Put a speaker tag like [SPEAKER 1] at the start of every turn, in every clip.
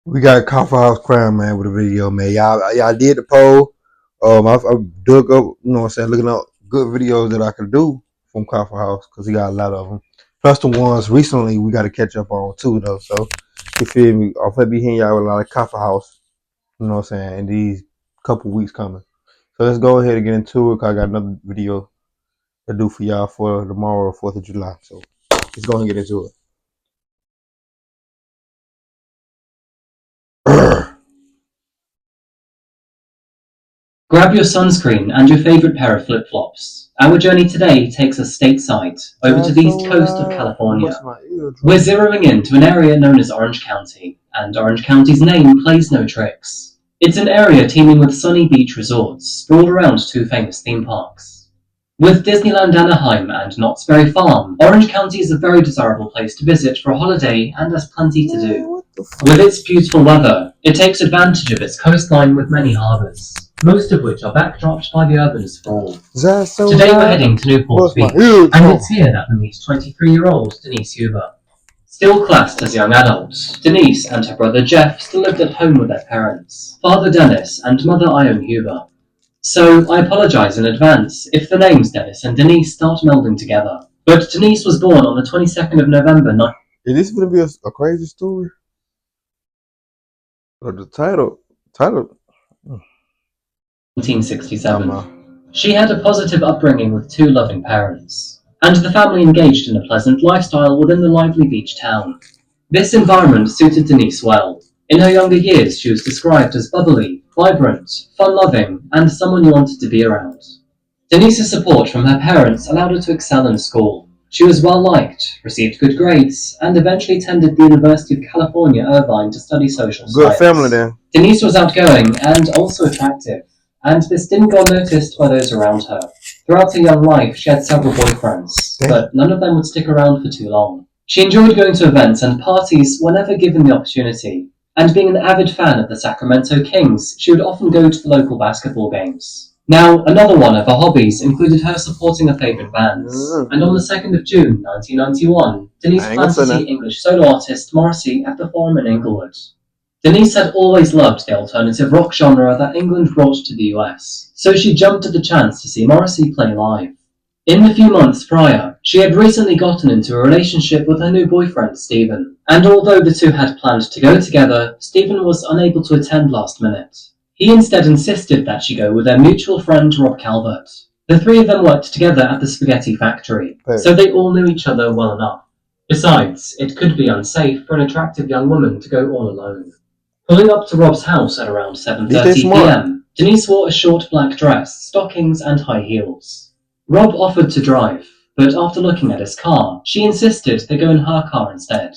[SPEAKER 1] We got Coffee House Crown, man, with a video, man. Y'all did the poll. I dug up, you know what I'm saying, looking up good videos that I could do from Coffee House because he got a lot of them. Plus the ones recently we got to catch up on too, though. So you feel me? I'll probably be hitting y'all with a lot of Coffee House, you know what I'm saying, in these couple weeks coming. So let's go ahead and get into it because I got another video to do for y'all for tomorrow, 4th of July. So let's go ahead and get into it.
[SPEAKER 2] Grab your sunscreen and your favourite pair of flip-flops. Our journey today takes us stateside, over to the east coast of California. We're zeroing into an area known as Orange County, and Orange County's name plays no tricks. It's an area teeming with sunny beach resorts, sprawled around two famous theme parks. With Disneyland Anaheim and Knott's Berry Farm, Orange County is a very desirable place to visit for a holiday and has plenty to do. With its beautiful weather, it takes advantage of its coastline with many harbours, most of which are backdropped by the urban sprawl. Today we're heading to Newport Beach, and it's here that we meet 23-year-old Denise Huber. Still classed as young adults, Denise and her brother Jeff still lived at home with their parents, Father Dennis and Mother Ione Huber. So I apologise in advance if the names Dennis and Denise start melding together. But Denise was born on the 22nd of November.
[SPEAKER 1] Is this going to be a crazy story? Or the title?
[SPEAKER 2] 1967. She had a positive upbringing with two loving parents, and the family engaged in a pleasant lifestyle within the lively beach town. This environment suited Denise well. In her younger years, she was described as bubbly, vibrant, fun-loving, and someone you wanted to be around. Denise's support from her parents allowed her to excel in school. She was well-liked, received good grades, and eventually attended the University of California, Irvine to study social science.
[SPEAKER 1] Good family then.
[SPEAKER 2] Denise was outgoing and also attractive, and this didn't go unnoticed by those around her. Throughout her young life, she had several boyfriends, but none of them would stick around for too long. She enjoyed going to events and parties whenever given the opportunity, and being an avid fan of the Sacramento Kings, she would often go to the local basketball games. Now, another one of her hobbies included her supporting her favourite bands, and on the 2nd of June 1991, Denise planned to see English solo artist Morrissey at the Forum in Inglewood. Denise had always loved the alternative rock genre that England brought to the US, so she jumped at the chance to see Morrissey play live. In the few months prior, she had recently gotten into a relationship with her new boyfriend, Stephen, and although the two had planned to go together, Stephen was unable to attend last minute. He instead insisted that she go with their mutual friend, Rob Calvert. The three of them worked together at the spaghetti factory, so they all knew each other well enough. Besides, it could be unsafe for an attractive young woman to go all alone. Pulling up to Rob's house at around 7:30 p.m., Denise wore a short black dress, stockings, and high heels. Rob offered to drive, but after looking at his car, she insisted they go in her car instead.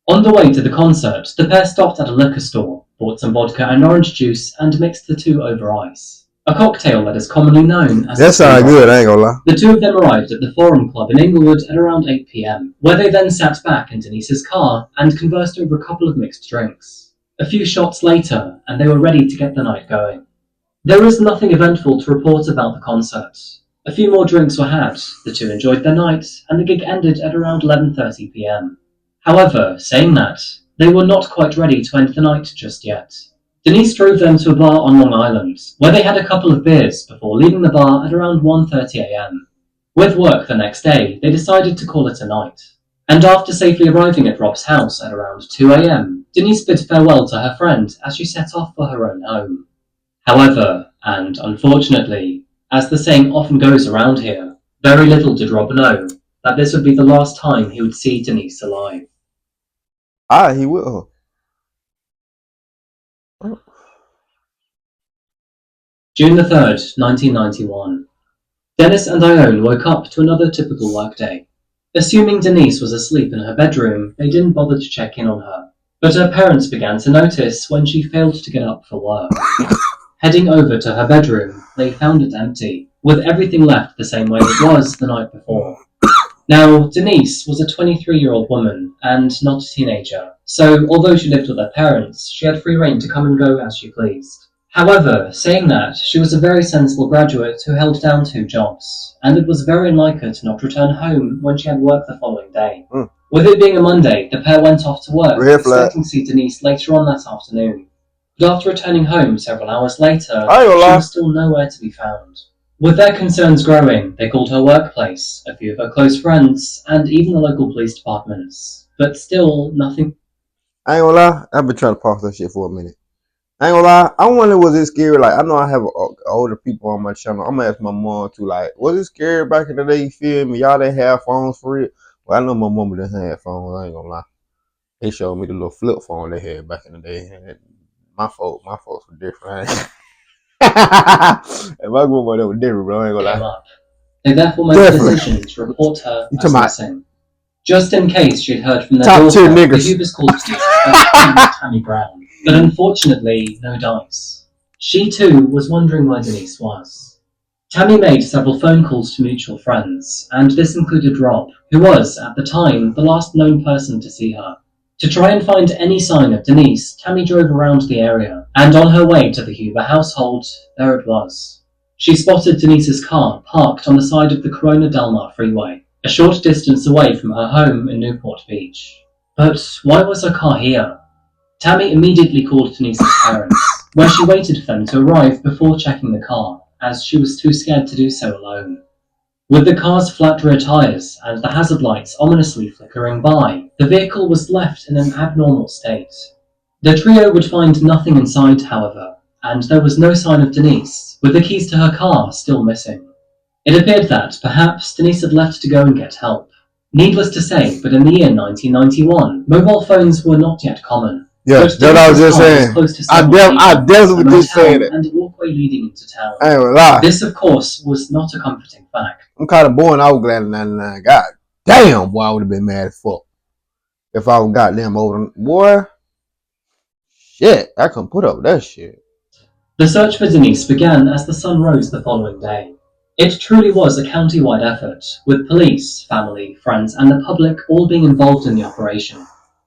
[SPEAKER 2] On the way to the concert, the pair stopped at a liquor store, bought some vodka and orange juice, and mixed the two over ice. A cocktail that is commonly known as...
[SPEAKER 1] That sounds good, I ain't gonna lie.
[SPEAKER 2] The two of them arrived at the Forum Club in Inglewood at around 8 p.m, where they then sat back in Denise's car and conversed over a couple of mixed drinks. A few shots later, and they were ready to get the night going. There was nothing eventful to report about the concert. A few more drinks were had, the two enjoyed their night, and the gig ended at around 11:30 p.m. However, saying that, they were not quite ready to end the night just yet. Denise drove them to a bar on Long Island, where they had a couple of beers before leaving the bar at around 1:30 a.m. With work the next day, they decided to call it a night. And after safely arriving at Rob's house at around 2 a.m, Denise bid farewell to her friend as she set off for her own home. However, and unfortunately, as the saying often goes around here, very little did Rob know that this would be the last time he would see Denise alive.
[SPEAKER 1] He will.
[SPEAKER 2] June the 3rd, 1991. Dennis and Ione woke up to another typical workday. Assuming Denise was asleep in her bedroom, they didn't bother to check in on her. But her parents began to notice when she failed to get up for work. Heading over to her bedroom, they found it empty, with everything left the same way it was the night before. Now, Denise was a 23-year-old woman, and not a teenager, so although she lived with her parents, she had free rein to come and go as she pleased. However, saying that, she was a very sensible graduate who held down 2 jobs, and it was very unlike her to not return home when she had work the following day. With it being a Monday, the pair went off to work,
[SPEAKER 1] Red flag.
[SPEAKER 2] expecting to see Denise later on that afternoon. But after returning home several hours later,
[SPEAKER 1] I ain't gonna
[SPEAKER 2] she
[SPEAKER 1] lie.
[SPEAKER 2] was still nowhere to be found. With their concerns growing, they called her workplace, a few of her close friends, and even the local police departments. But still, nothing.
[SPEAKER 1] I ain't gonna lie. I've been trying to pause that shit for a minute. I ain't gonna lie. I wonder, was it scary? Like, I know I have older people on my channel. I'm gonna ask my mom too. Like, was it scary back in the day? You feel me? Y'all didn't have phones for it. Well, I know my mom didn't have phones. I ain't gonna lie. They showed me the little flip phone they had back in the day. And my folks were different. And my grandmother was different, bro. I ain't gonna lie.
[SPEAKER 2] Up. They therefore made the decision to report her as missing. Just in case she'd heard from their daughter, the Hubers called to Tammy Brown. But unfortunately, no dice. She too was wondering where Denise was. Tammy made several phone calls to mutual friends, and this included Rob, who was, at the time, the last known person to see her. To try and find any sign of Denise, Tammy drove around the area, and on her way to the Huber household, there it was. She spotted Denise's car parked on the side of the Corona Del Mar freeway, a short distance away from her home in Newport Beach. But why was her car here? Tammy immediately called Denise's parents, where she waited for them to arrive before checking the car, as she was too scared to do so alone. With the car's flat rear tyres and the hazard lights ominously flickering by, the vehicle was left in an abnormal state. The trio would find nothing inside, however, and there was no sign of Denise, with the keys to her car still missing. It appeared that, perhaps, Denise had left to go and get help. Needless to say, but in the year 1991, mobile phones were not yet common.
[SPEAKER 1] Yeah, that's what I was just saying. I definitely just saying it.
[SPEAKER 2] And a walkway leading into town.
[SPEAKER 1] I ain't gonna lie.
[SPEAKER 2] This, of course, was not a comforting fact.
[SPEAKER 1] I'm kind of bored. I was glad in '99. God damn, boy, I would have been mad as fuck if I was goddamn older. Boy, shit, I couldn't put up with that shit.
[SPEAKER 2] The search for Denise began as the sun rose the following day. It truly was a county-wide effort, with police, family, friends, and the public all being involved in the operation.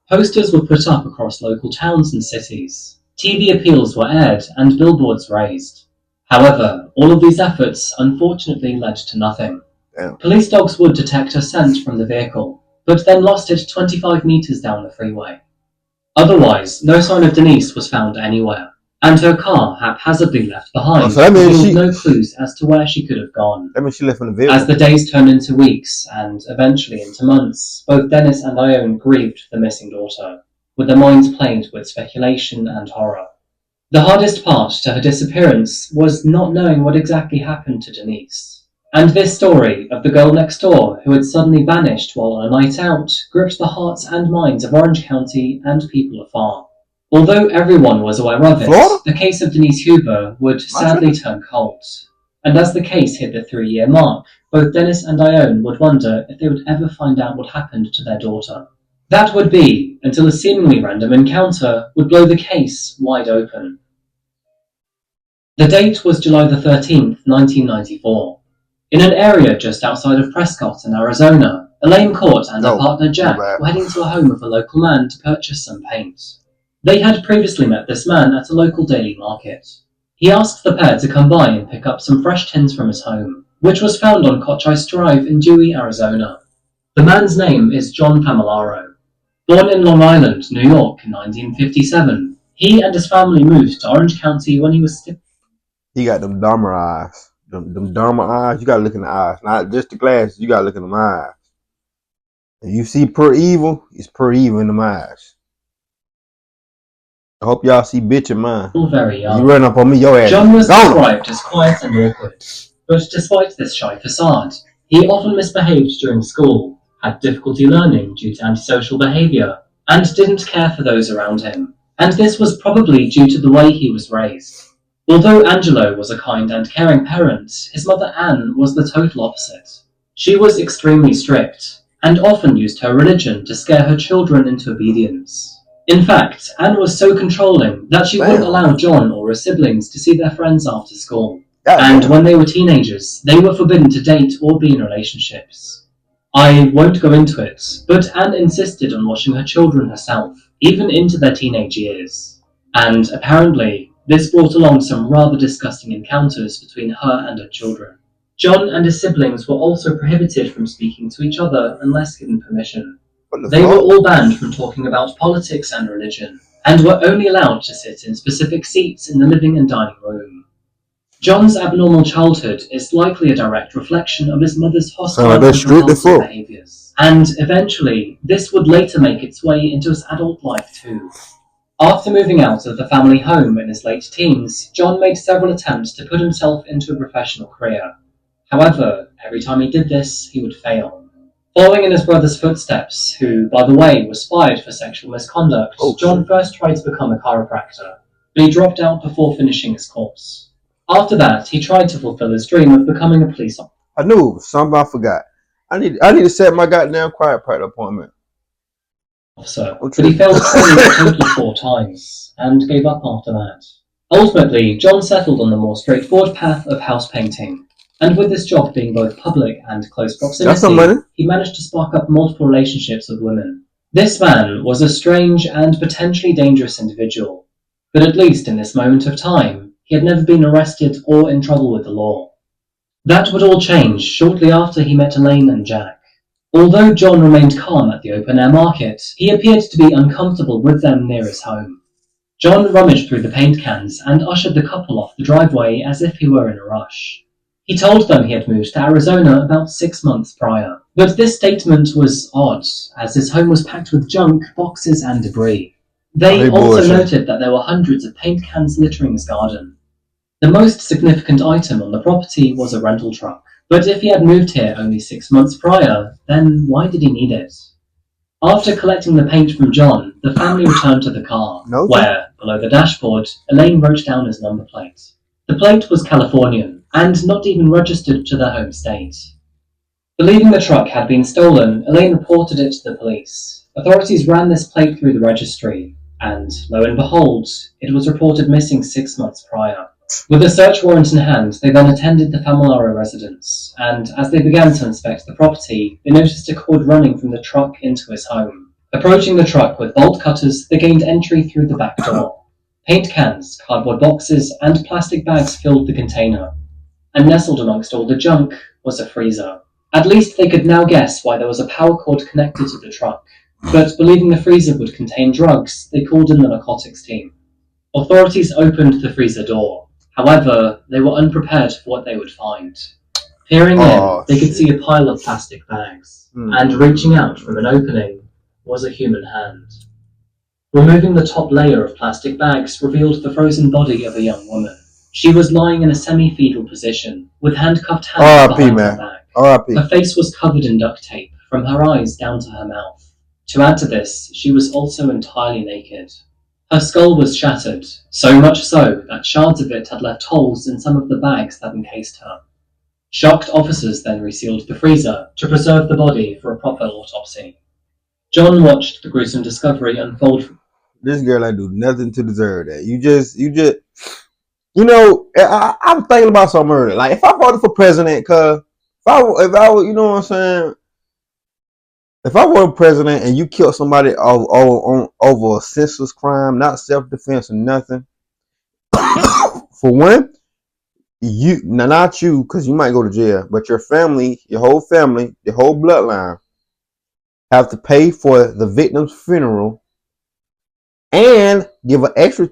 [SPEAKER 2] Posters were put up across local towns and cities. TV appeals were aired and billboards raised. However, all of these efforts unfortunately led to nothing.
[SPEAKER 1] Damn.
[SPEAKER 2] Police dogs would detect a scent from the vehicle, but then lost it 25 meters down the freeway. Otherwise, no sign of Denise was found anywhere, and her car haphazardly left behind, with no clues as to where she could have gone.
[SPEAKER 1] That means she left in the vehicle.
[SPEAKER 2] As the days turned into weeks, and eventually into months, both Dennis and Ione grieved for the missing daughter, with their minds plagued with speculation and horror. The hardest part to her disappearance was not knowing what exactly happened to Denise. And this story of the girl next door who had suddenly vanished while on a night out gripped the hearts and minds of Orange County and people afar. Although everyone was aware of it, the case of Denise Huber would sadly turn cold. And as the case hit the 3-year mark, both Dennis and Ione would wonder if they would ever find out what happened to their daughter. That would be until a seemingly random encounter would blow the case wide open. The date was July the 13th, 1994. In an area just outside of Prescott in Arizona, Elaine Court and her partner Jack were heading to a home of a local man to purchase some paint. They had previously met this man at a local daily market. He asked the pair to come by and pick up some fresh tins from his home, which was found on Cochise Drive in Dewey, Arizona. The man's name is John Familaro. Born in Long Island, New York in 1957, he and his family moved to Orange County when he was still...
[SPEAKER 1] He got them Dharma eyes. Them Dharma eyes, you gotta look in the eyes. Not just the glasses, you gotta look in the eyes. If you see pure evil, it's pure evil in the eyes. I hope y'all see bitch in mine.
[SPEAKER 2] Very young.
[SPEAKER 1] You run up on me, your ass.
[SPEAKER 2] John was described as quiet and awkward, but despite this shy facade, he often misbehaved during school, had difficulty learning due to antisocial behaviour, and didn't care for those around him. And this was probably due to the way he was raised. Although Angelo was a kind and caring parent, his mother Anne was the total opposite. She was extremely strict, and often used her religion to scare her children into obedience. In fact, Anne was so controlling that she wouldn't allow John or his siblings to see their friends after school. And when they were teenagers, they were forbidden to date or be in relationships. I won't go into it, but Anne insisted on watching her children herself, even into their teenage years. And apparently, this brought along some rather disgusting encounters between her and her children. John and his siblings were also prohibited from speaking to each other unless given permission. They were all banned from talking about politics and religion, and were only allowed to sit in specific seats in the living and dining room. John's abnormal childhood is likely a direct reflection of his mother's hostile and repulsive behaviours, and eventually this would later make its way into his adult life too. After moving out of the family home in his late teens, John made several attempts to put himself into a professional career. However, every time he did this, he would fail. Following in his brother's footsteps, who, by the way, was fired for sexual misconduct, John first tried to become a chiropractor, but he dropped out before finishing his course. After that, he tried to fulfill his dream of becoming a police officer.
[SPEAKER 1] I knew something I forgot. I need to set my goddamn chiropractor appointment.
[SPEAKER 2] But he failed to study a total of 4 times, and gave up after that. Ultimately, John settled on the more straightforward path of house painting, and with this job being both public and close proximity, he managed to spark up multiple relationships with women. This man was a strange and potentially dangerous individual, but at least in this moment of time, he had never been arrested or in trouble with the law. That would all change shortly after he met Elaine and Jack. Although John remained calm at the open-air market, he appeared to be uncomfortable with them near his home. John rummaged through the paint cans and ushered the couple off the driveway as if he were in a rush. He told them he had moved to Arizona about 6 months prior, but this statement was odd, as his home was packed with junk, boxes and debris. They also noted that there were hundreds of paint cans littering his garden. The most significant item on the property was a rental truck. But if he had moved here only 6 months prior, then why did he need it? After collecting the paint from John, the family returned to the car, where, below the dashboard, Elaine wrote down his number plate. The plate was Californian, and not even registered to their home state. Believing the truck had been stolen, Elaine reported it to the police. Authorities ran this plate through the registry, and, lo and behold, it was reported missing 6 months prior. With a search warrant in hand, they then attended the Famularo residence, and as they began to inspect the property, they noticed a cord running from the truck into his home. Approaching the truck with bolt cutters, they gained entry through the back door. Paint cans, cardboard boxes, and plastic bags filled the container, and nestled amongst all the junk was a freezer. At least they could now guess why there was a power cord connected to the truck, but believing the freezer would contain drugs, they called in the narcotics team. Authorities opened the freezer door. However, they were unprepared for what they would find. Peering in, they could see a pile of plastic bags, and reaching out from an opening was a human hand. Removing the top layer of plastic bags revealed the frozen body of a young woman. She was lying in a semi-fetal position, with handcuffed hands behind her back. Her face was covered in duct tape, from her eyes down to her mouth. To add to this, she was also entirely naked. Her skull was shattered, so much so that shards of it had left holes in some of the bags that encased her. Shocked officers then resealed the freezer to preserve the body for a proper autopsy. John watched the gruesome discovery unfold.
[SPEAKER 1] This girl ain't do nothing to deserve that. I'm thinking about something earlier. Like, if I voted for president, cause if I you know what I'm saying? If I were president and you killed somebody over a senseless crime, not self-defense or nothing, for one, not you, because you might go to jail, but your family, your whole bloodline, have to pay for the victim's funeral and give an extra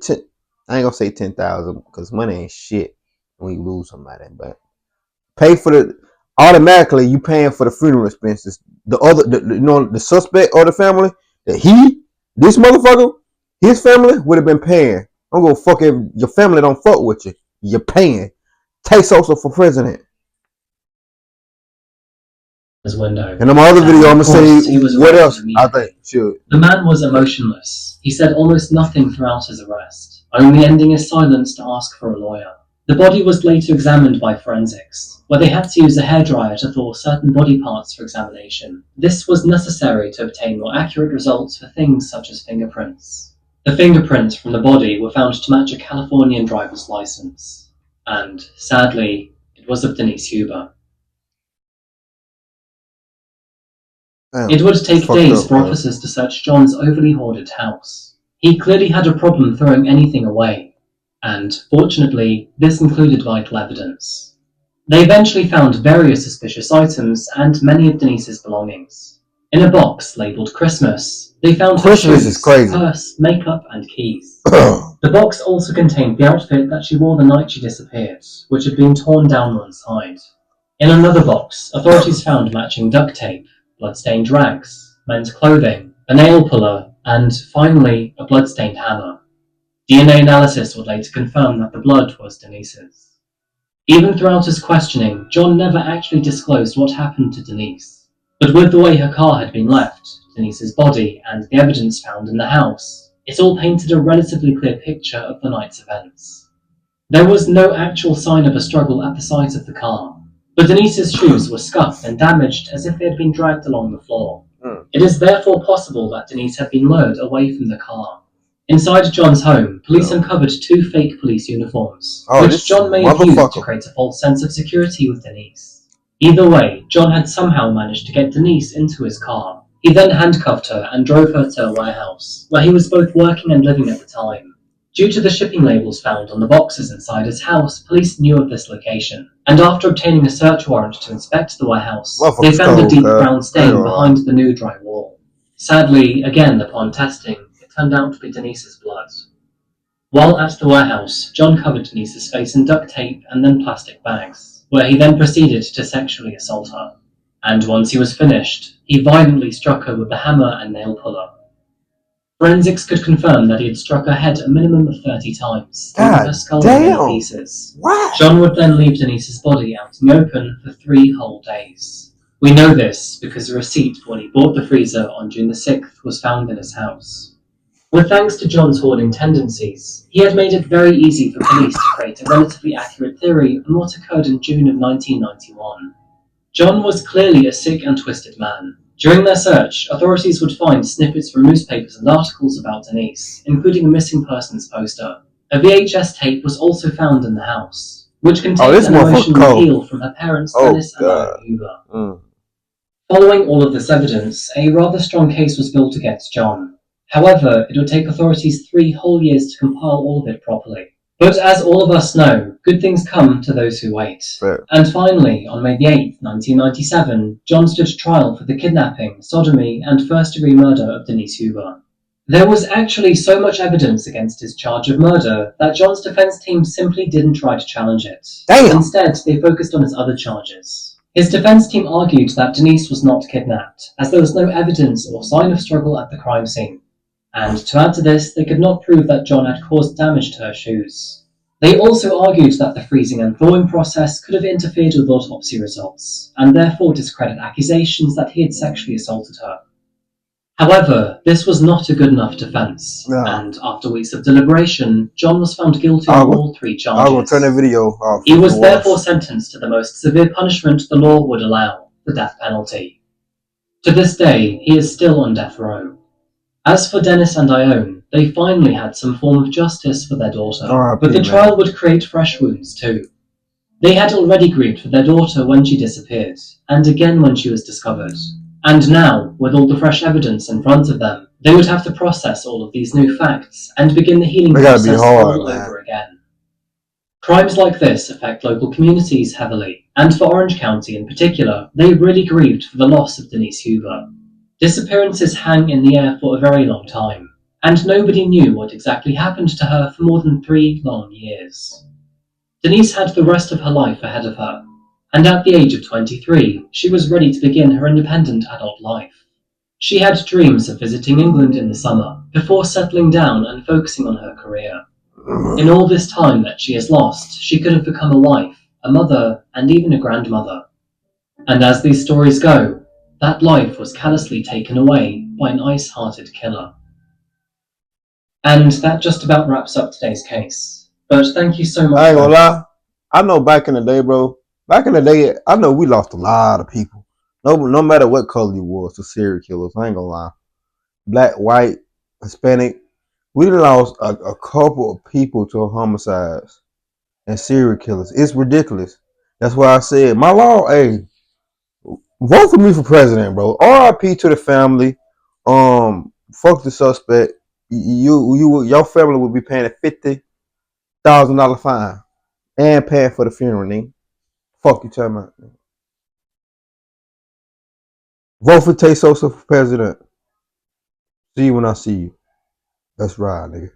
[SPEAKER 1] I ain't gonna say 10,000 because money ain't shit when you lose somebody, but pay for automatically you paying for the funeral expenses. The suspect or the family this motherfucker, his family would have been paying. I'm gonna fuck if your family don't fuck with you. You're paying. Taste also for president.
[SPEAKER 2] His window.
[SPEAKER 1] And in my other video, I'm gonna say what else I think should.
[SPEAKER 2] The man was emotionless. He said almost nothing throughout his arrest, only ending his silence to ask for a lawyer. The body was later examined by forensics, where they had to use a hairdryer to thaw certain body parts for examination. This was necessary to obtain more accurate results for things such as fingerprints. The fingerprints from the body were found to match a Californian driver's license, and, sadly, it was of Denise Huber. It would take days for officers to search John's overly hoarded house. He clearly had a problem throwing anything away, and, fortunately, this included vital evidence. They eventually found various suspicious items and many of Denise's belongings. In a box labelled Christmas, they found her
[SPEAKER 1] Christmas
[SPEAKER 2] shoes,
[SPEAKER 1] is crazy.
[SPEAKER 2] purse, makeup, and keys. The box also contained the outfit that she wore the night she disappeared, which had been torn down one side. In another box, authorities found matching duct tape, blood-stained rags, men's clothing, a nail puller, and, finally, a blood-stained hammer. DNA analysis would later confirm that the blood was Denise's. Even throughout his questioning, John never actually disclosed what happened to Denise. But with the way her car had been left, Denise's body, and the evidence found in the house, it all painted a relatively clear picture of the night's events. There was no actual sign of a struggle at the site of the car, but Denise's shoes were scuffed and damaged as if they had been dragged along the floor. It is therefore possible that Denise had been lured away from the car. Inside John's home, police uncovered 2 fake police uniforms, which John may have used to create a false sense of security with Denise. Either way, John had somehow managed to get Denise into his car. He then handcuffed her and drove her to a warehouse, where he was both working and living at the time. Due to the shipping labels found on the boxes inside his house, police knew of this location, and after obtaining a search warrant to inspect the warehouse, they found a deep brown stain behind the new dry wall. Sadly, again upon testing, it turned out to be Denise's blood. While at the warehouse, John covered Denise's face in duct tape and then plastic bags, where he then proceeded to sexually assault her. And once he was finished, he violently struck her with the hammer and nail puller. Forensics could confirm that he had struck her head a minimum of 30 times, leaving her skull in many pieces. John would then leave Denise's body out in the open for 3 whole days. We know this because a receipt for when he bought the freezer on June the 6th was found in his house. With thanks to John's hoarding tendencies, he had made it very easy for police to create a relatively accurate theory on what occurred in June of 1991. John was clearly a sick and twisted man. During their search, authorities would find snippets from newspapers and articles about Denise, including a missing persons poster. A VHS tape was also found in the house, which contained an emotional appeal from her parents, Dennis and Alan Huber. Following all of this evidence, a rather strong case was built against John. However, it would take authorities 3 whole years to compile all of it properly. But as all of us know, good things come to those who wait. Fair. And finally, on May the 8th, 1997, John stood trial for the kidnapping, sodomy, and first-degree murder of Denise Huber. There was actually so much evidence against his charge of murder that John's defense team simply didn't try to challenge it. Damn. Instead, they focused on his other charges. His defense team argued that Denise was not kidnapped, as there was no evidence or sign of struggle at the crime scene. And to add to this, they could not prove that John had caused damage to her shoes. They also argued that the freezing and thawing process could have interfered with autopsy results, and therefore discredit accusations that he had sexually assaulted her. However, this was not a good enough defense, and after weeks of deliberation, John was found guilty of all 3 charges. I will turn the video off. He was therefore sentenced to the most severe punishment the law would allow, the death penalty. To this day, he is still on death row. As for Dennis and Ione, they finally had some form of justice for their daughter, but the trial would create fresh wounds too. They had already grieved for their daughter when she disappeared, and again when she was discovered. And now, with all the fresh evidence in front of them, they would have to process all of these new facts and begin the healing process all over again. Crimes like this affect local communities heavily, and for Orange County in particular, they really grieved for the loss of Denise Huber. Disappearances hang in the air for a very long time, and nobody knew what exactly happened to her for more than 3 long years. Denise had the rest of her life ahead of her, and at the age of 23, she was ready to begin her independent adult life. She had dreams of visiting England in the summer, before settling down and focusing on her career. In all this time that she has lost, she could have become a wife, a mother, and even a grandmother. And as these stories go, that life was callously taken away by an ice-hearted killer. And that just about wraps up today's case. But thank you so much.
[SPEAKER 1] I ain't gonna lie. I know back in the day, bro. Back in the day, I know we lost a lot of people. No matter what color you was, to serial killers. I ain't gonna lie. Black, white, Hispanic. We lost a couple of people to homicides and serial killers. It's ridiculous. That's why I said my law. Hey, vote for me for president, bro. RIP to the family. Fuck the suspect. Your family will be paying a $50,000 fine and paying for the funeral, nigga. Fuck you talking about. Vote for Tay Sosa for president. See you when I see you. Let's ride, nigga.